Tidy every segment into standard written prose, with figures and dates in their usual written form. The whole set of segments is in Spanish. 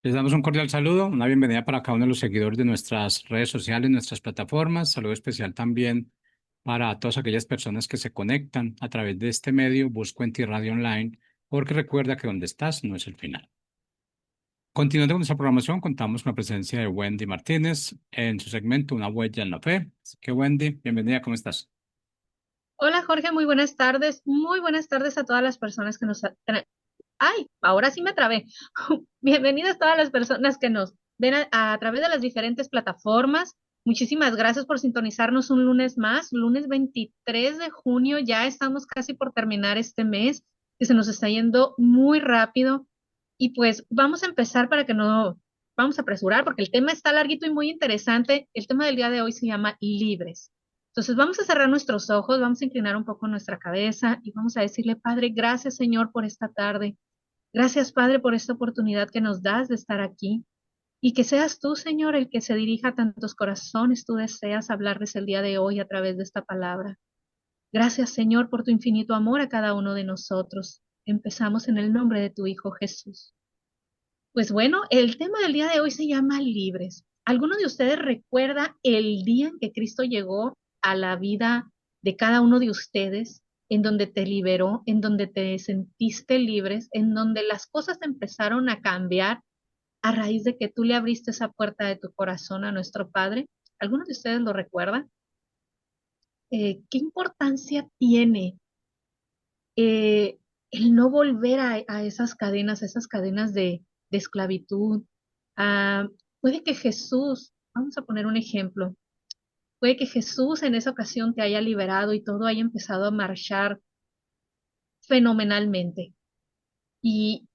Les damos un cordial saludo, una bienvenida para cada uno de los seguidores de nuestras redes sociales, nuestras plataformas. Saludo especial también para todas aquellas personas que se conectan a través de este medio, Busco en ti Radio Online, porque recuerda que donde estás no es el final. Continuando con nuestra programación, contamos con la presencia de Wendy Martínez en su segmento Una huella en la fe. Así que Wendy, bienvenida, ¿cómo estás? Hola Jorge, muy buenas tardes. Muy buenas tardes a todas las personas que Ay, ahora sí me trabé. Bienvenidas todas las personas que nos ven a través de las diferentes plataformas. Muchísimas gracias por sintonizarnos un lunes más, lunes 23 de junio. Ya estamos casi por terminar este mes, que se nos está yendo muy rápido. Y pues vamos a empezar para que no vamos a apresurar, porque el tema está larguito y muy interesante. El tema del día de hoy se llama libres. Entonces vamos a cerrar nuestros ojos, vamos a inclinar un poco nuestra cabeza y vamos a decirle, Padre, gracias Señor por esta tarde. Gracias, Padre, por esta oportunidad que nos das de estar aquí y que seas tú, Señor, el que se dirija a tantos corazones tú deseas hablarles el día de hoy a través de esta palabra. Gracias, Señor, por tu infinito amor a cada uno de nosotros. Empezamos en el nombre de tu Hijo Jesús. Pues bueno, el tema del día de hoy se llama libres. ¿Alguno de ustedes recuerda el día en que Cristo llegó a la vida de cada uno de ustedes, en donde te liberó, en donde te sentiste libres, en donde las cosas empezaron a cambiar a raíz de que tú le abriste esa puerta de tu corazón a nuestro Padre? ¿Alguno de ustedes lo recuerda? ¿Qué importancia tiene eh, el no volver a esas cadenas de esclavitud? Ah, puede que Jesús, vamos a poner un ejemplo, puede que Jesús en esa ocasión te haya liberado y todo haya empezado a marchar fenomenalmente. Y,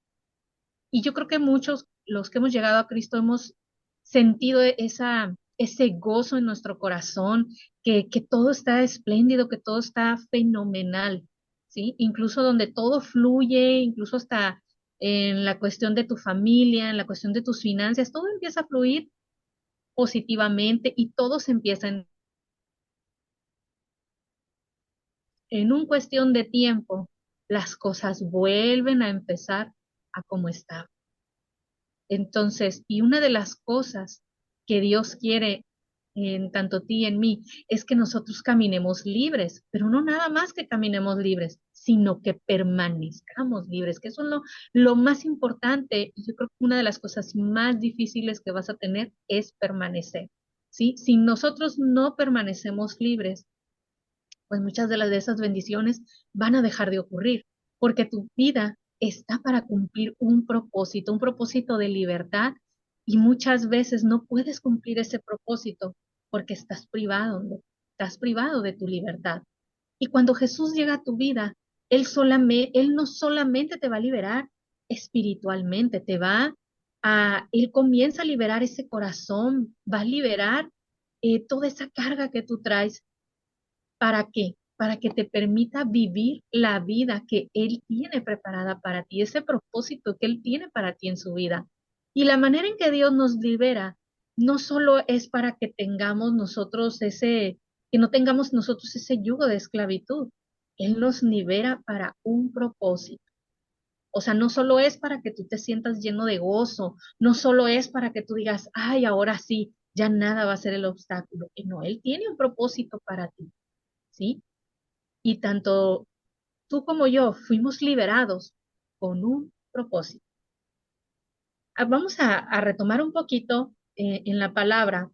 y yo creo que muchos, los que hemos llegado a Cristo, hemos sentido ese gozo en nuestro corazón, que todo está espléndido, que todo está fenomenal, ¿sí? Incluso donde todo fluye, incluso hasta en la cuestión de tu familia, en la cuestión de tus finanzas, todo empieza a fluir positivamente y todo se empieza en un cuestión de tiempo, las cosas vuelven a empezar a como estaban. Entonces, y una de las cosas que Dios quiere en tanto ti y en mí es que nosotros caminemos libres, pero no nada más que caminemos libres, sino que permanezcamos libres, que eso es lo más importante. Y yo creo que una de las cosas más difíciles que vas a tener es permanecer, ¿sí? Si nosotros no permanecemos libres, pues muchas de esas bendiciones van a dejar de ocurrir, porque tu vida está para cumplir un propósito de libertad, y muchas veces no puedes cumplir ese propósito porque estás privado de tu libertad. Y cuando Jesús llega a tu vida, Él no solamente te va a liberar espiritualmente, Él comienza a liberar ese corazón, va a liberar toda esa carga que tú traes. ¿Para qué? Para que te permita vivir la vida que Él tiene preparada para ti, ese propósito que Él tiene para ti en su vida. Y la manera en que Dios nos libera no solo es para que tengamos nosotros que no tengamos nosotros ese yugo de esclavitud. Él nos libera para un propósito. O sea, no solo es para que tú te sientas lleno de gozo, no solo es para que tú digas, ay, ahora sí, ya nada va a ser el obstáculo. Y no, Él tiene un propósito para ti, ¿sí? Y tanto tú como yo fuimos liberados con un propósito. Vamos a retomar un poquito en la palabra.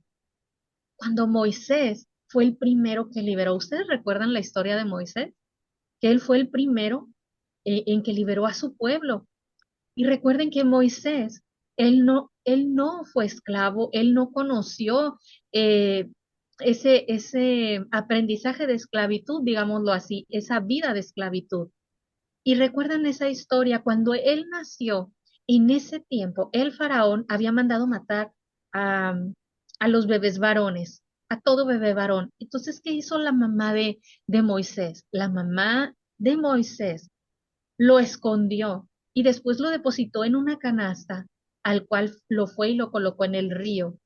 Cuando Moisés fue el primero que liberó, ¿ustedes recuerdan la historia de Moisés? Que él fue el primero en que liberó a su pueblo. Y recuerden que Moisés, él no fue esclavo, él no conoció eh, ese aprendizaje de esclavitud, digámoslo así, esa vida de esclavitud. Y recuerdan esa historia, cuando él nació, en ese tiempo, el faraón había mandado matar a, a los bebés varones, a todo bebé varón. Entonces, ¿qué hizo la mamá de Moisés? La mamá de Moisés lo escondió y después lo depositó en una canasta, al cual lo fue y lo colocó en el río.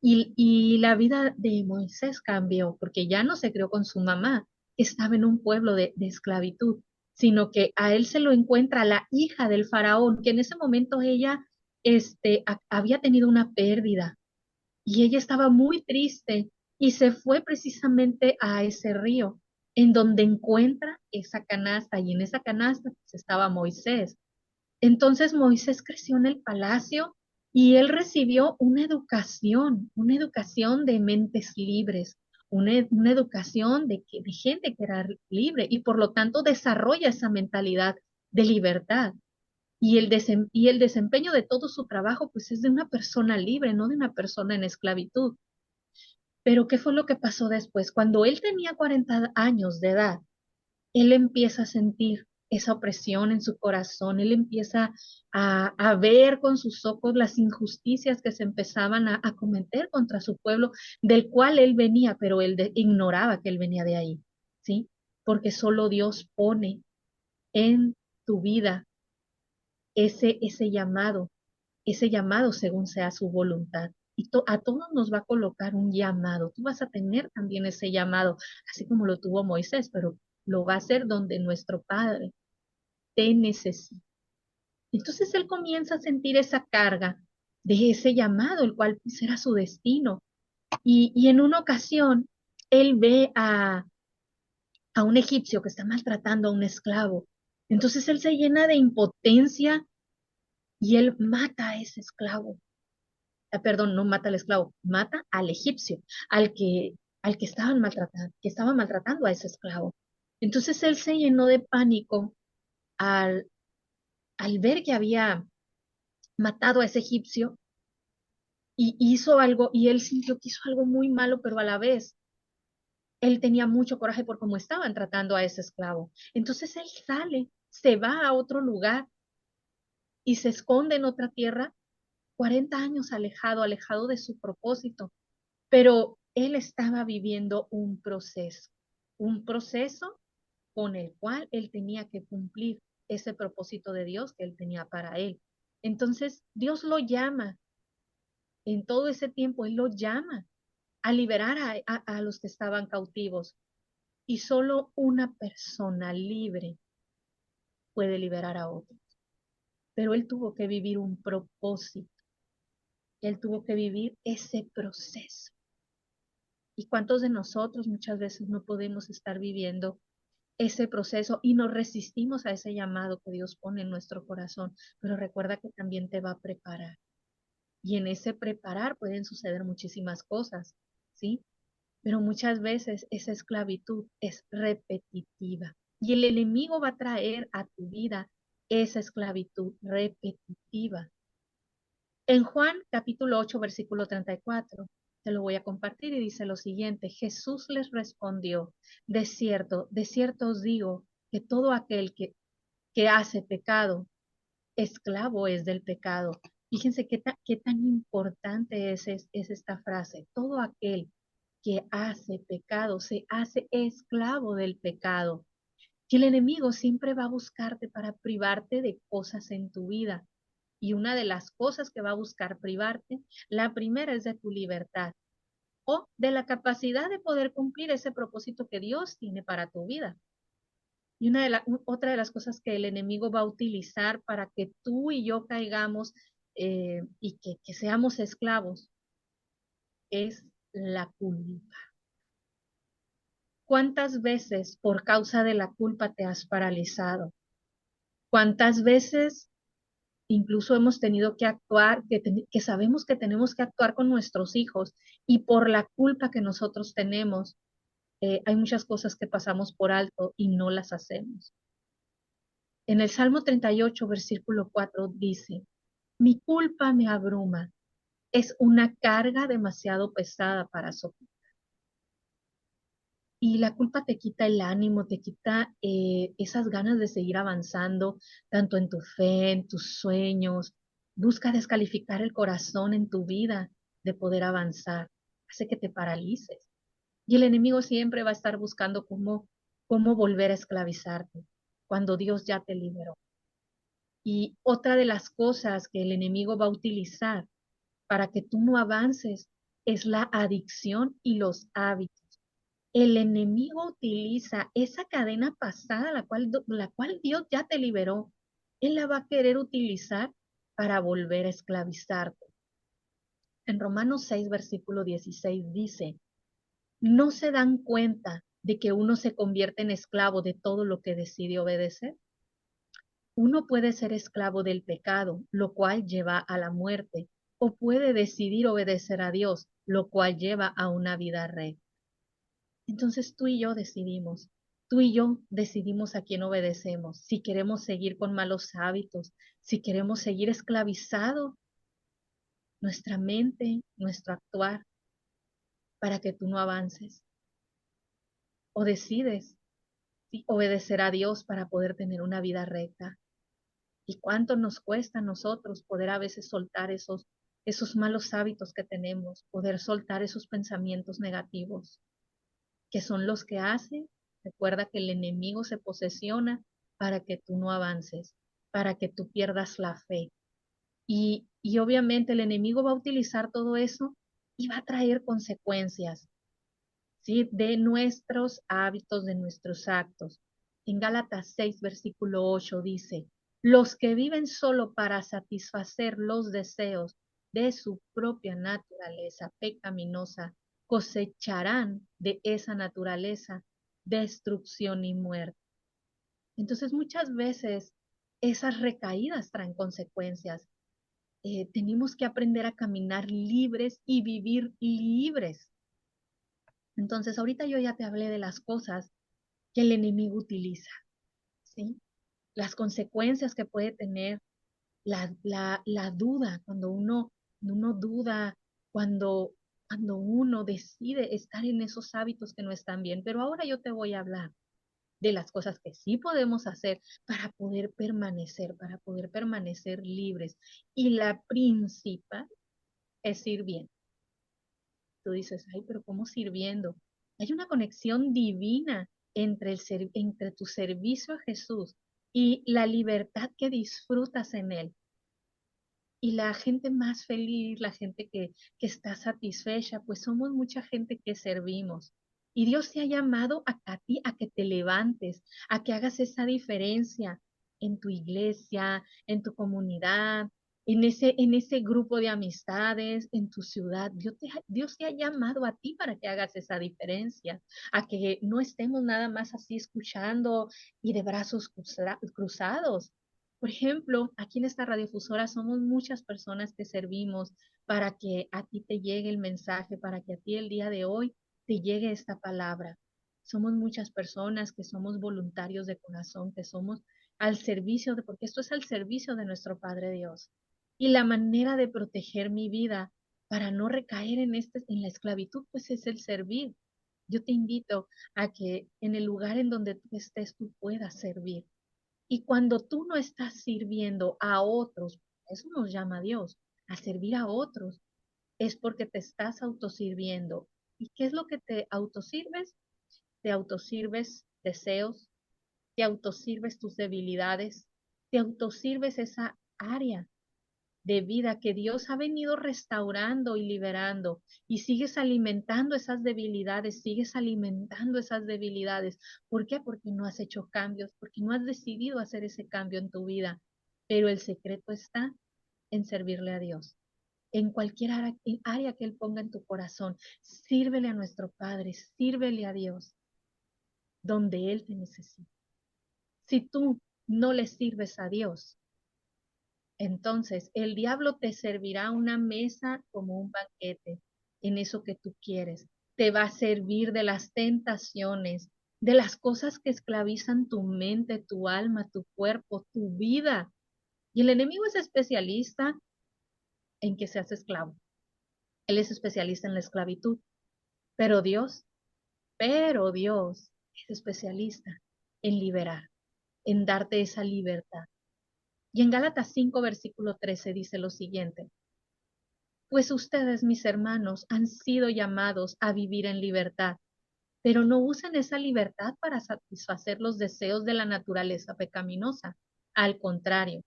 Y la vida de Moisés cambió, porque ya no se crió con su mamá, que estaba en un pueblo de esclavitud, sino que a él se lo encuentra la hija del faraón, que en ese momento ella había tenido una pérdida y ella estaba muy triste y se fue precisamente a ese río en donde encuentra esa canasta y en esa canasta pues, estaba Moisés. Entonces Moisés creció en el palacio y él recibió una educación de mentes libres, una educación de gente que era libre y por lo tanto desarrolla esa mentalidad de libertad. Y el desempeño de todo su trabajo pues es de una persona libre, no de una persona en esclavitud. Pero ¿qué fue lo que pasó después? Cuando él tenía 40 años de edad, él empieza a sentir esa opresión en su corazón, él empieza a ver con sus ojos las injusticias que se empezaban a cometer contra su pueblo, del cual él venía, pero ignoraba que él venía de ahí, ¿sí? Porque solo Dios pone en tu vida ese llamado según sea su voluntad. Y a todos nos va a colocar un llamado. Tú vas a tener también ese llamado, así como lo tuvo Moisés, pero lo va a hacer donde nuestro Padre te necesita. Entonces él comienza a sentir esa carga de ese llamado, el cual será su destino. Y en una ocasión, él ve a un egipcio que está maltratando a un esclavo. Entonces él se llena de impotencia y él mata a ese esclavo. Perdón, no mata al esclavo, mata al egipcio, al que estaban maltratando, que estaba maltratando a ese esclavo. Entonces él se llenó de pánico al, al ver que había matado a ese egipcio y hizo algo, y él sintió que hizo algo muy malo, pero a la vez él tenía mucho coraje por cómo estaban tratando a ese esclavo. Entonces él sale, se va a otro lugar y se esconde en otra tierra, 40 años alejado, alejado de su propósito. Pero él estaba viviendo un proceso con el cual él tenía que cumplir ese propósito de Dios que él tenía para él. Entonces, Dios lo llama, en todo ese tiempo, Él lo llama a liberar a los que estaban cautivos. Y solo una persona libre puede liberar a otros. Pero Él tuvo que vivir un propósito, Él tuvo que vivir ese proceso. ¿Y cuántos de nosotros muchas veces no podemos estar viviendo ese proceso y nos resistimos a ese llamado que Dios pone en nuestro corazón? Pero recuerda que también te va a preparar. Y en ese preparar pueden suceder muchísimas cosas, ¿sí? Pero muchas veces esa esclavitud es repetitiva. Y el enemigo va a traer a tu vida esa esclavitud repetitiva. En Juan capítulo 8, versículo 34, te lo voy a compartir y dice lo siguiente: Jesús les respondió, de cierto os digo que todo aquel que hace pecado, esclavo es del pecado. Fíjense qué tan importante es esta frase. Todo aquel que hace pecado se hace esclavo del pecado. Que el enemigo siempre va a buscarte para privarte de cosas en tu vida. Y una de las cosas que va a buscar privarte, la primera es de tu libertad o de la capacidad de poder cumplir ese propósito que Dios tiene para tu vida. Y otra de las cosas que el enemigo va a utilizar para que tú y yo caigamos y que seamos esclavos es la culpa. ¿Cuántas veces por causa de la culpa te has paralizado? ¿Cuántas veces incluso hemos tenido que actuar, que sabemos que tenemos que actuar con nuestros hijos y por la culpa que nosotros tenemos, hay muchas cosas que pasamos por alto y no las hacemos? En el Salmo 38, versículo 4 dice, mi culpa me abruma, es una carga demasiado pesada para soportar. Y la culpa te quita el ánimo, te quita esas ganas de seguir avanzando, tanto en tu fe, en tus sueños. Busca descalificar el corazón en tu vida de poder avanzar. Hace que te paralices. Y el enemigo siempre va a estar buscando cómo volver a esclavizarte cuando Dios ya te liberó. Y otra de las cosas que el enemigo va a utilizar para que tú no avances es la adicción y los hábitos. El enemigo utiliza esa cadena pasada, la cual Dios ya te liberó. Él la va a querer utilizar para volver a esclavizarte. En Romanos 6, versículo 16 dice, ¿no se dan cuenta de que uno se convierte en esclavo de todo lo que decide obedecer? Uno puede ser esclavo del pecado, lo cual lleva a la muerte, o puede decidir obedecer a Dios, lo cual lleva a una vida recta. Entonces tú y yo decidimos, tú y yo decidimos a quién obedecemos, si queremos seguir con malos hábitos, si queremos seguir esclavizado nuestra mente, nuestro actuar, para que tú no avances, o decides obedecer a Dios para poder tener una vida recta. ¿Y cuánto nos cuesta a nosotros poder a veces soltar esos malos hábitos que tenemos, poder soltar esos pensamientos negativos, que son los que hacen? Recuerda que el enemigo se posesiona para que tú no avances, para que tú pierdas la fe. Y obviamente el enemigo va a utilizar todo eso y va a traer consecuencias, ¿sí? De nuestros hábitos, de nuestros actos. En Gálatas 6, versículo 8 dice, los que viven solo para satisfacer los deseos de su propia naturaleza pecaminosa cosecharán de esa naturaleza destrucción y muerte. Entonces muchas veces esas recaídas traen consecuencias. Tenemos que aprender a caminar libres y vivir libres. Entonces, ahorita yo ya te hablé de las cosas que el enemigo utiliza, ¿sí? Las consecuencias que puede tener la duda, uno duda, cuando uno decide estar en esos hábitos que no están bien. Pero ahora yo te voy a hablar de las cosas que sí podemos hacer para poder permanecer libres. Y la principal es ir bien. Tú dices, ay, pero ¿cómo sirviendo? Hay una conexión divina entre tu servicio a Jesús y la libertad que disfrutas en Él. Y la gente más feliz, la gente que está satisfecha, pues somos mucha gente que servimos. Y Dios te ha llamado a ti a que te levantes, a que hagas esa diferencia en tu iglesia, en tu comunidad, en ese grupo de amistades, en tu ciudad. Dios te ha llamado a ti para que hagas esa diferencia, a que no estemos nada más así escuchando y de brazos cruzados. Por ejemplo, aquí en esta radiodifusora somos muchas personas que servimos para que a ti te llegue el mensaje, para que a ti el día de hoy te llegue esta palabra. Somos muchas personas que somos voluntarios de corazón, que somos al servicio de, porque esto es al servicio de nuestro Padre Dios. Y la manera de proteger mi vida para no recaer en la esclavitud, pues es el servir. Yo te invito a que en el lugar en donde tú estés, tú puedas servir. Y cuando tú no estás sirviendo a otros, eso nos llama a Dios, a servir a otros, es porque te estás autosirviendo. ¿Y qué es lo que te autosirves? Te autosirves deseos, te autosirves tus debilidades, te autosirves esa área de vida que Dios ha venido restaurando y liberando, y sigues alimentando esas debilidades, sigues alimentando esas debilidades. ¿Por qué? Porque no has hecho cambios, porque no has decidido hacer ese cambio en tu vida. Pero el secreto está en servirle a Dios. En cualquier área que Él ponga en tu corazón, sírvele a nuestro Padre, sírvele a Dios, donde Él te necesita. Si tú no le sirves a Dios, entonces, el diablo te servirá una mesa como un banquete en eso que tú quieres. Te va a servir de las tentaciones, de las cosas que esclavizan tu mente, tu alma, tu cuerpo, tu vida. Y el enemigo es especialista en que seas esclavo. Él es especialista en la esclavitud. Pero Dios, pero Dios es especialista en liberar, en darte esa libertad. Y en Gálatas 5, versículo 13 dice lo siguiente. Pues ustedes, mis hermanos, han sido llamados a vivir en libertad, pero no usen esa libertad para satisfacer los deseos de la naturaleza pecaminosa. Al contrario,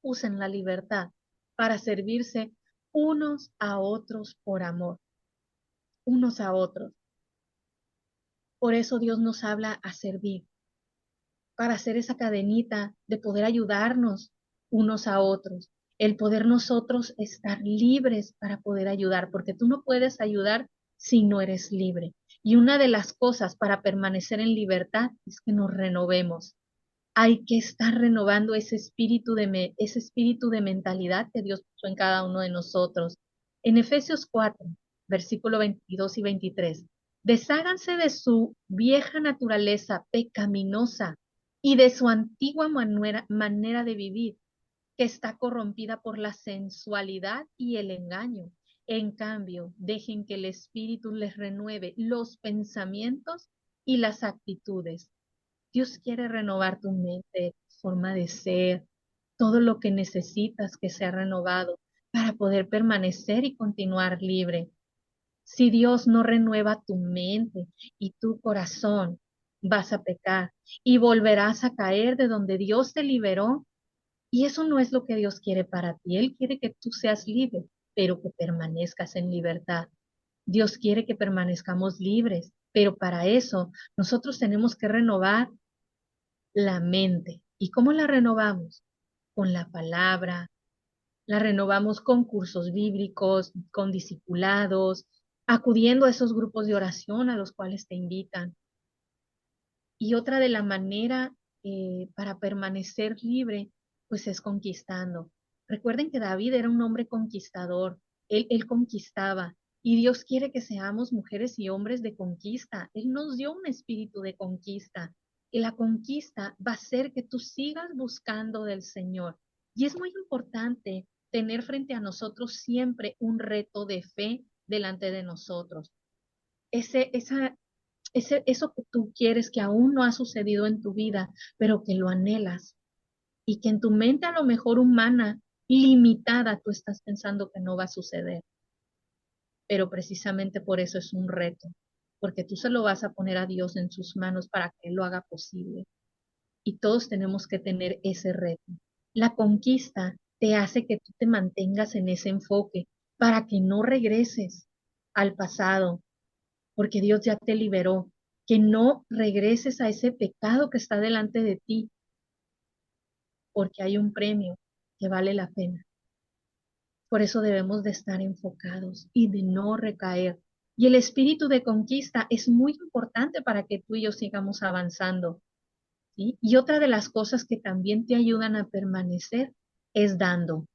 usen la libertad para servirse unos a otros por amor, unos a otros. Por eso Dios nos habla a servir, para hacer esa cadenita de poder ayudarnos unos a otros. el poder nosotros estar libres para poder ayudar, porque tú no puedes ayudar si no eres libre. Y una de las cosas para permanecer en libertad es que nos renovemos. Hay que estar renovando ese espíritu de mentalidad que Dios puso en cada uno de nosotros. En Efesios 4, versículo 22 y 23, desháganse de su vieja naturaleza pecaminosa y de su antigua manera de vivir, que está corrompida por la sensualidad y el engaño. En cambio, dejen que el Espíritu les renueve los pensamientos y las actitudes. Dios quiere renovar tu mente, tu forma de ser, todo lo que necesitas que sea renovado para poder permanecer y continuar libre. Si Dios no renueva tu mente y tu corazón, vas a pecar y volverás a caer de donde Dios te liberó. Y eso no es lo que Dios quiere para ti. Él quiere que tú seas libre, pero que permanezcas en libertad. Dios quiere que permanezcamos libres, pero para eso nosotros tenemos que renovar la mente. ¿Y cómo la renovamos? Con la palabra, la renovamos con cursos bíblicos, con discipulados, acudiendo a esos grupos de oración a los cuales te invitan. Y otra de la manera para permanecer libre, pues es conquistando. Recuerden que David era un hombre conquistador, él conquistaba. Y Dios quiere que seamos mujeres y hombres de conquista. Él nos dio un espíritu de conquista. Y la conquista va a ser que tú sigas buscando del Señor. Y es muy importante tener frente a nosotros siempre un reto de fe delante de nosotros. Esa eso que tú quieres que aún no ha sucedido en tu vida, pero que lo anhelas y que en tu mente a lo mejor humana, limitada, tú estás pensando que no va a suceder, pero precisamente por eso es un reto, porque tú se lo vas a poner a Dios en sus manos para que Él lo haga posible. Y todos tenemos que tener ese reto. La conquista te hace que tú te mantengas en ese enfoque para que no regreses al pasado, porque Dios ya te liberó, que no regreses a ese pecado que está delante de ti, porque hay un premio que vale la pena. Por eso debemos de estar enfocados y de no recaer. Y el espíritu de conquista es muy importante para que tú y yo sigamos avanzando, ¿sí? Y otra de las cosas que también te ayudan a permanecer es dando.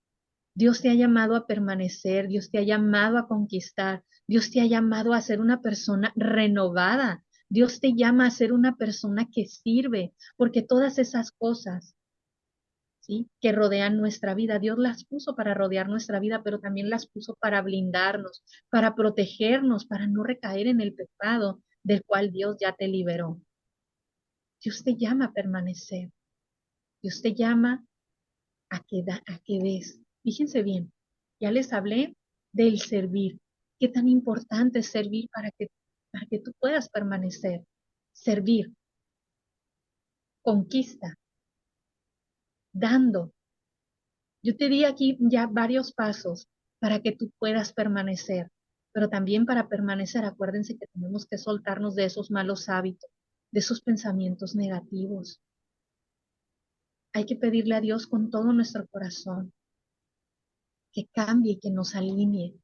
Dios te ha llamado a permanecer, Dios te ha llamado a conquistar, Dios te ha llamado a ser una persona renovada, Dios te llama a ser una persona que sirve, porque todas esas cosas, ¿sí?, que rodean nuestra vida, Dios las puso para rodear nuestra vida, pero también las puso para blindarnos, para protegernos, para no recaer en el pecado del cual Dios ya te liberó. Dios te llama a permanecer, Dios te llama a que des. Fíjense bien, ya les hablé del servir. Qué tan importante es servir para que tú puedas permanecer. Servir, conquista, dando. Yo te di aquí ya varios pasos para que tú puedas permanecer, pero también para permanecer, acuérdense que tenemos que soltarnos de esos malos hábitos, de esos pensamientos negativos. Hay que pedirle a Dios con todo nuestro corazón que cambie, que nos alinee,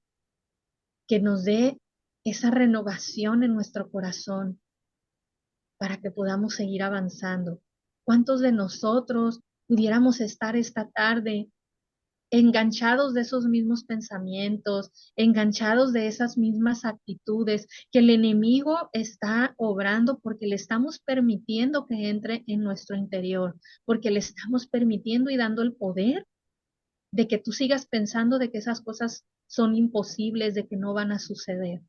que nos dé esa renovación en nuestro corazón para que podamos seguir avanzando. ¿Cuántos de nosotros pudiéramos estar esta tarde enganchados de esos mismos pensamientos, enganchados de esas mismas actitudes que el enemigo está obrando porque le estamos permitiendo que entre en nuestro interior, porque le estamos permitiendo y dando el poder de que tú sigas pensando de que esas cosas son imposibles, de que no van a suceder?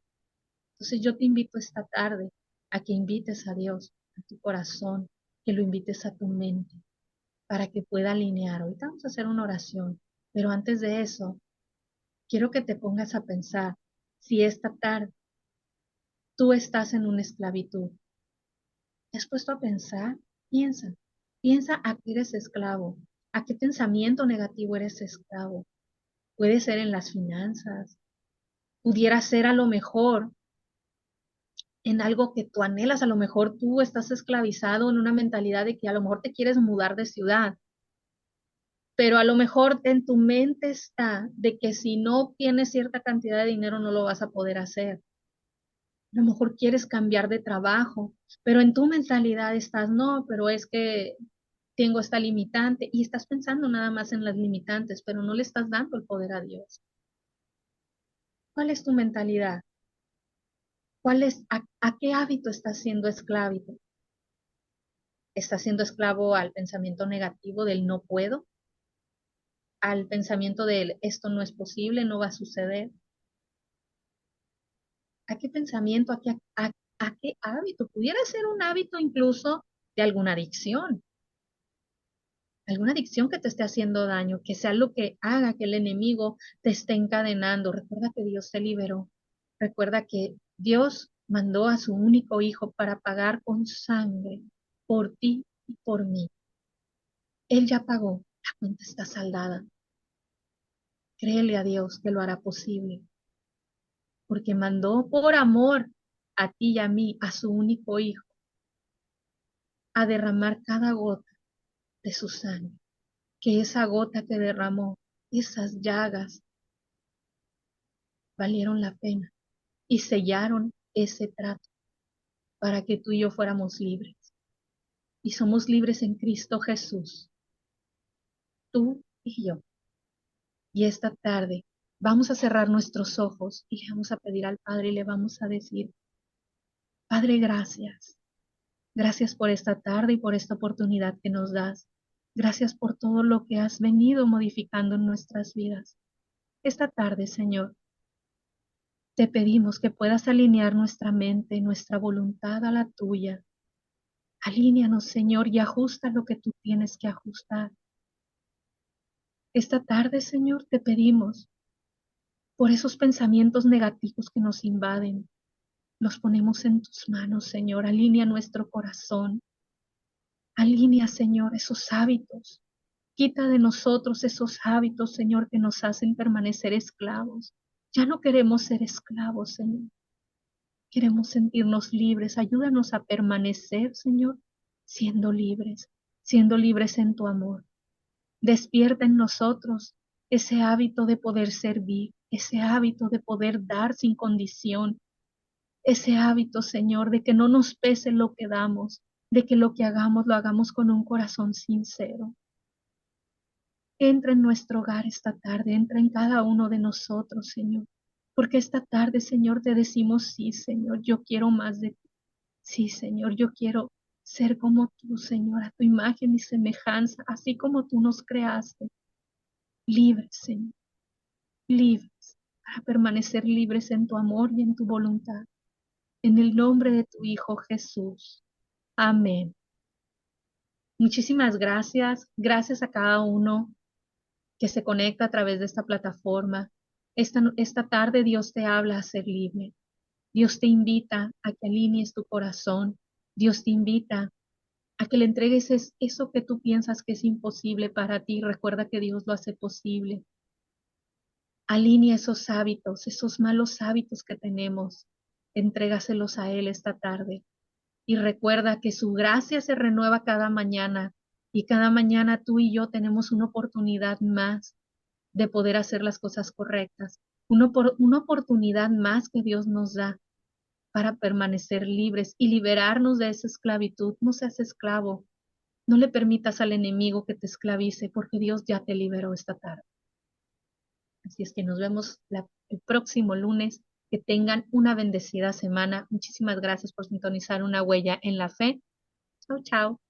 Entonces yo te invito esta tarde a que invites a Dios a tu corazón, que lo invites a tu mente para que pueda alinear. Ahorita vamos a hacer una oración, pero antes de eso, quiero que te pongas a pensar si esta tarde tú estás en una esclavitud. ¿Te has puesto a pensar? Piensa, piensa a qué eres esclavo, a qué pensamiento negativo eres esclavo. Puede ser en las finanzas, pudiera ser a lo mejor en algo que tú anhelas. A lo mejor tú estás esclavizado en una mentalidad de que a lo mejor te quieres mudar de ciudad pero a lo mejor en tu mente está de que si no tienes cierta cantidad de dinero no lo vas a poder hacer. A lo mejor quieres cambiar de trabajo, pero en tu mentalidad estás, no, pero es que tengo esta limitante y estás pensando nada más en las limitantes, pero no le estás dando el poder a Dios. ¿Cuál es tu mentalidad? ¿A qué hábito estás siendo esclavo? ¿Estás siendo esclavo al pensamiento negativo del no puedo? ¿Al pensamiento del esto no es posible, no va a suceder? ¿A qué pensamiento, a qué hábito? Pudiera ser un hábito incluso de alguna adicción que te esté haciendo daño, que sea lo que haga que el enemigo te esté encadenando. Recuerda que Dios te liberó. Recuerda que Dios mandó a su único hijo para pagar con sangre por ti y por mí. Él ya pagó, la cuenta está saldada. Créele a Dios que lo hará posible, porque mandó por amor a ti y a mí, a su único hijo, a derramar cada gota de su sangre, que esa gota que derramó, esas llagas, valieron la pena y sellaron ese trato para que tú y yo fuéramos libres. Y somos libres en Cristo Jesús, tú y yo. Y esta tarde vamos a cerrar nuestros ojos y le vamos a pedir al Padre y le vamos a decir, Padre, gracias. Gracias por esta tarde y por esta oportunidad que nos das. Gracias por todo lo que has venido modificando en nuestras vidas. Esta tarde, Señor, te pedimos que puedas alinear nuestra mente, nuestra voluntad a la tuya. Alíneanos, Señor, y ajusta lo que tú tienes que ajustar. Esta tarde, Señor, te pedimos por esos pensamientos negativos que nos invaden. Los ponemos en tus manos, Señor. Alinea nuestro corazón. Alinea, Señor, esos hábitos. Quita de nosotros esos hábitos, Señor, que nos hacen permanecer esclavos. Ya no queremos ser esclavos, Señor. Queremos sentirnos libres. Ayúdanos a permanecer, Señor, siendo libres en tu amor. Despierta en nosotros ese hábito de poder servir, ese hábito de poder dar sin condición, ese hábito, Señor, de que no nos pese lo que damos, de que lo que hagamos lo hagamos con un corazón sincero. Entra en nuestro hogar esta tarde, entra en cada uno de nosotros, Señor, porque esta tarde, Señor, te decimos, sí, Señor, yo quiero más de ti. Sí, Señor, yo quiero ser como tú, Señor, a tu imagen y semejanza, así como tú nos creaste, libres, Señor, libres, para permanecer libres en tu amor y en tu voluntad. En el nombre de tu Hijo Jesús. Amén. Muchísimas gracias. Gracias a cada uno que se conecta a través de esta plataforma. Esta tarde Dios te habla a ser libre. Dios te invita a que alinees tu corazón. Dios te invita a que le entregues eso que tú piensas que es imposible para ti. Recuerda que Dios lo hace posible. Alinea esos hábitos, esos malos hábitos que tenemos. Entrégaselos a Él esta tarde. Y recuerda que su gracia se renueva cada mañana y cada mañana tú y yo tenemos una oportunidad más de poder hacer las cosas correctas, una oportunidad más que Dios nos da para permanecer libres y liberarnos de esa esclavitud. No seas esclavo, no le permitas al enemigo que te esclavice porque Dios ya te liberó esta tarde. Así es que nos vemos el próximo lunes. Que tengan una bendecida semana. Muchísimas gracias por sintonizar Una Huella en la Fe. Chao, chao.